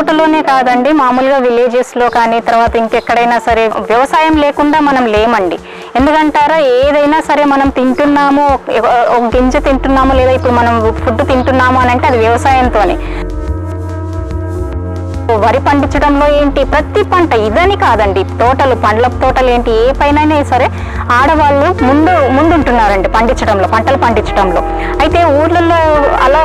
తోటలోనే కాదండి, మామూలుగా విలేజెస్లో కానీ తర్వాత ఇంకెక్కడైనా సరే వ్యవసాయం లేకుండా మనం లేమండి. ఎందుకంటారా, ఏదైనా సరే మనం తింటున్నాము, ఒక గింజ తింటున్నాము లేదా ఇప్పుడు మనం ఫుడ్ తింటున్నాము అని అంటే అది వ్యవసాయంతోనే. వరి పండించడంలో ఏంటి, ప్రతి పంట ఇదని కాదండి, తోటలు పండ్ల తోటలు ఏంటి, ఏ పైన సరే ఆడవాళ్ళు ముందుంటున్నారండి పండించడంలో, పంటలు పండించడంలో. అయితే ఊర్లలో అలా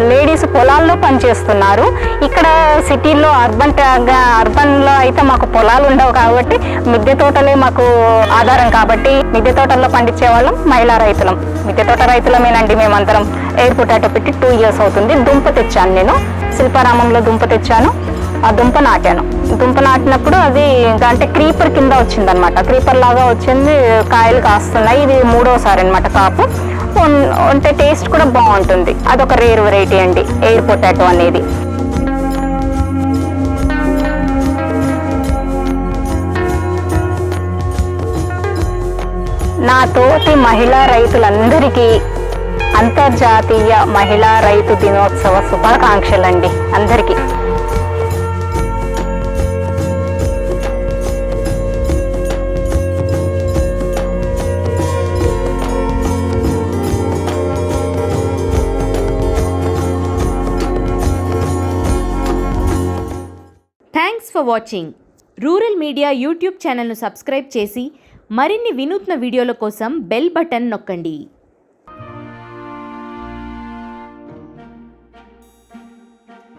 లేడీస్ పొలాల్లో పనిచేస్తున్నారు. ఇక్కడ సిటీలో అర్బన్లో అయితే మాకు పొలాలు ఉండవు కాబట్టి మిద్దె తోటలే మాకు ఆధారం కాబట్టి మిద్దె తోటల్లో పండించే వాళ్ళం మహిళా రైతులం. మిద్దె తోట రైతులమేనండి మేమందరం. ఎయిర్ పొటాటో పెట్టి 2 years అవుతుంది. దుంప తెచ్చాను నేను, శిల్పారామంలో దుంప తెచ్చాను. ఆ దుంప నాటాను. దుంప నాటినప్పుడు అది అంటే క్రీపర్ కింద వచ్చిందనమాట. క్రీపర్ లాగా వచ్చింది, కాయలు కాస్తున్నాయి. ఇది 3వసారి అనమాట కాపు. అంటే టేస్ట్ కూడా బాగుంటుంది. అదొక రేర్ వెరైటీ అండి ఎయిర్ పొటాటో అనేది. నా తోటి మహిళా రైతులందరికీ అంతర్జాతీయ మహిళా రైతు దినోత్సవ శుభాకాంక్షలండి అందరికీ. Thanks for watching. Rural media YouTube ఛానల్ను సబ్స్క్రైబ్ చేసి మరిన్ని వినూత్న వీడియోల కోసం బెల్ బటన్ నొక్కండి.